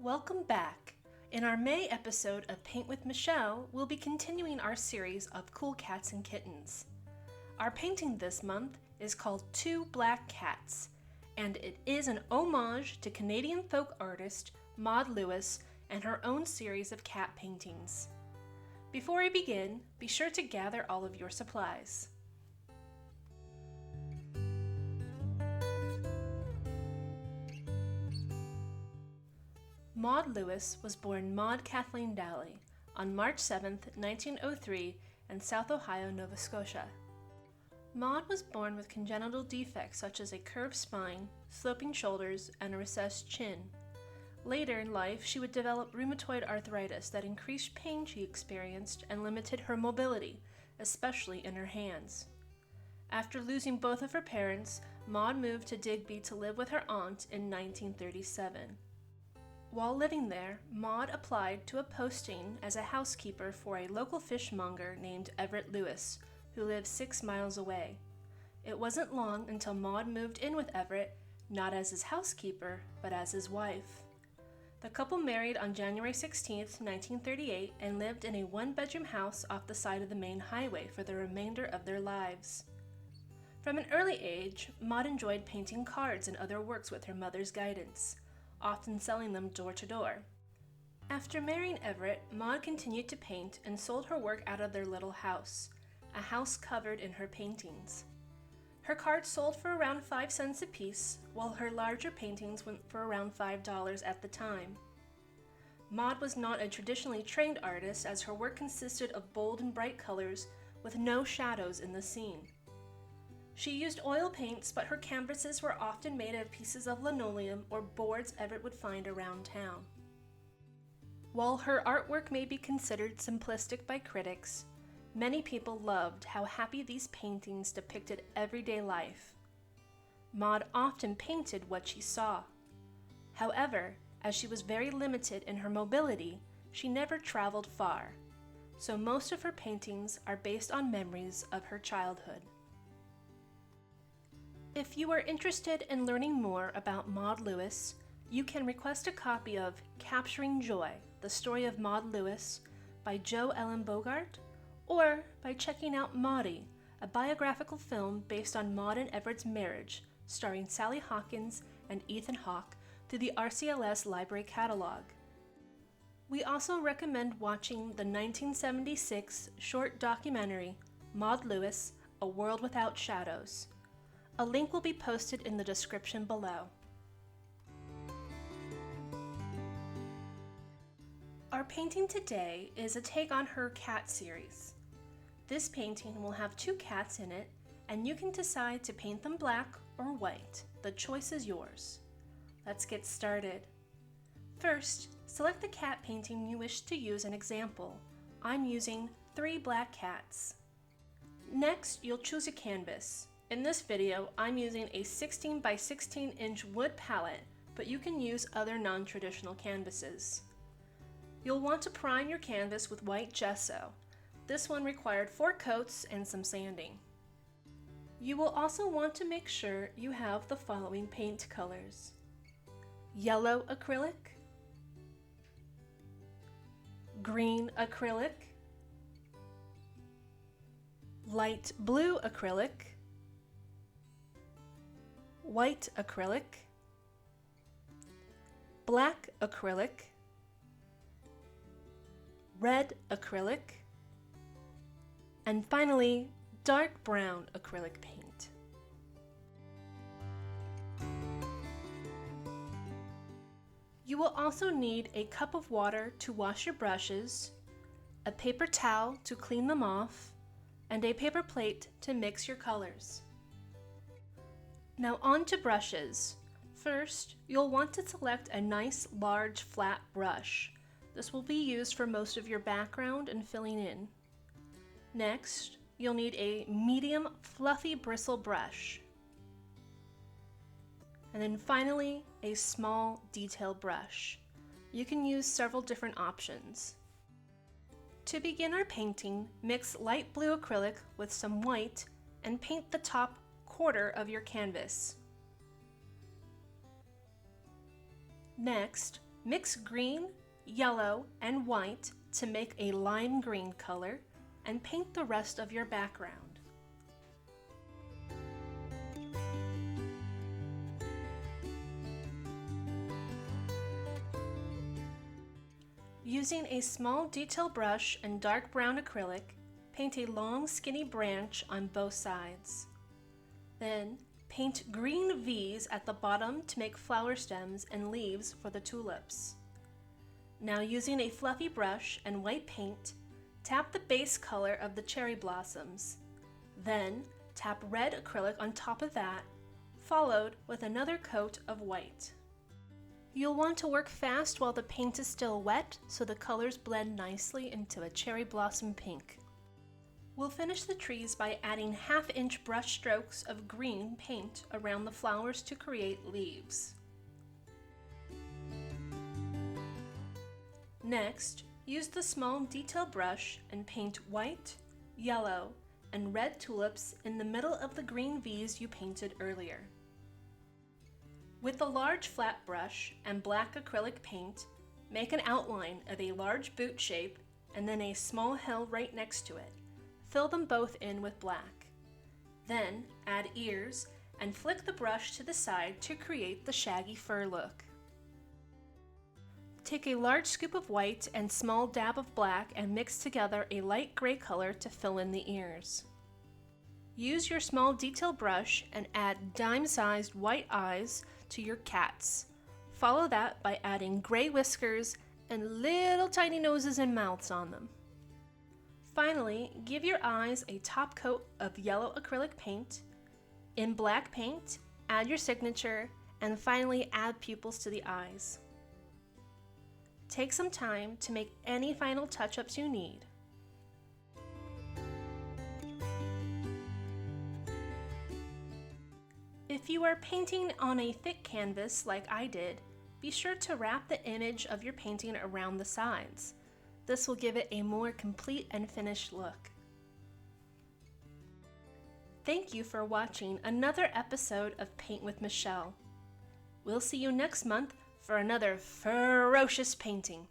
Welcome back! In our May episode of Paint with Michele, we'll be continuing our series of cool cats and kittens. Our painting this month is called Two Black Cats, and it is an homage to Canadian folk artist Maud Lewis and her own series of cat paintings. Before we begin, be sure to gather all of your supplies. Maud Lewis was born Maud Kathleen Dowley on March 7, 1903 in South Ohio, Nova Scotia. Maud was born with congenital defects such as a curved spine, sloping shoulders, and a recessed chin. Later in life, she would develop rheumatoid arthritis that increased pain she experienced and limited her mobility, especially in her hands. After losing both of her parents, Maud moved to Digby to live with her aunt in 1937. While living there, Maud applied to a posting as a housekeeper for a local fishmonger named Everett Lewis, who lived 6 miles away. It wasn't long until Maud moved in with Everett, not as his housekeeper, but as his wife. The couple married on January 16, 1938, and lived in a one-bedroom house off the side of the main highway for the remainder of their lives. From an early age, Maud enjoyed painting cards and other works with her mother's guidance, often selling them door to door. After marrying Everett, Maud continued to paint and sold her work out of their little house, a house covered in her paintings. Her cards sold for around 5 cents a piece, while her larger paintings went for around $5 at the time. Maud was not a traditionally trained artist, as her work consisted of bold and bright colors with no shadows in the scene. She used oil paints, but her canvases were often made of pieces of linoleum or boards Everett would find around town. While her artwork may be considered simplistic by critics, many people loved how happy these paintings depicted everyday life. Maud often painted what she saw. However, as she was very limited in her mobility, she never traveled far, so most of her paintings are based on memories of her childhood. If you are interested in learning more about Maud Lewis, you can request a copy of Capturing Joy, The Story of Maud Lewis by Jo Ellen Bogart, or by checking out Maudie, a biographical film based on Maud and Everett's marriage, starring Sally Hawkins and Ethan Hawke, through the RCLS Library Catalog. We also recommend watching the 1976 short documentary, Maud Lewis, A World Without Shadows. A link will be posted in the description below. Our painting today is a take on her cat series. This painting will have 2 cats in it, and you can decide to paint them black or white. The choice is yours. Let's get started. First, select the cat painting you wish to use an example. I'm using 3 black cats. Next, you'll choose a canvas. In this video, I'm using a 16 by 16 inch wood palette, but you can use other non-traditional canvases. You'll want to prime your canvas with white gesso. This one required 4 coats and some sanding. You will also want to make sure you have the following paint colors: yellow acrylic, green acrylic, light blue acrylic, white acrylic, black acrylic, red acrylic, and finally, dark brown acrylic paint. You will also need a cup of water to wash your brushes, a paper towel to clean them off, and a paper plate to mix your colors. Now on to brushes. First, you'll want to select a nice, large, flat brush. This will be used for most of your background and filling in. Next, you'll need a medium, fluffy bristle brush. And then finally, a small detail brush. You can use several different options. To begin our painting, mix light blue acrylic with some white and paint the top quarter of your canvas. Next, Mix green, yellow, and white to make a lime green color and paint the rest of your background. Using a small detail brush and dark brown acrylic, paint a long skinny branch on both sides. Then, paint green V's at the bottom to make flower stems and leaves for the tulips. Now using a fluffy brush and white paint, tap the base color of the cherry blossoms. Then, tap red acrylic on top of that, followed with another coat of white. You'll want to work fast while the paint is still wet so the colors blend nicely into a cherry blossom pink. We'll finish the trees by adding half-inch brush strokes of green paint around the flowers to create leaves. Next, use the small detail brush and paint white, yellow, and red tulips in the middle of the green V's you painted earlier. With a large flat brush and black acrylic paint, make an outline of a large boot shape and then a small hill right next to it. Fill them both in with black. Then add ears and flick the brush to the side to create the shaggy fur look. Take a large scoop of white and small dab of black and mix together a light gray color to fill in the ears. Use your small detail brush and add dime-sized white eyes to your cats. Follow that by adding gray whiskers and little tiny noses and mouths on them. Finally, give your eyes a top coat of yellow acrylic paint. In black paint, add your signature, and finally add pupils to the eyes. Take some time to make any final touch-ups you need. If you are painting on a thick canvas like I did, be sure to wrap the image of your painting around the sides. This will give it a more complete and finished look. Thank you for watching another episode of Paint with Michele. We'll see you next month for another ferocious painting.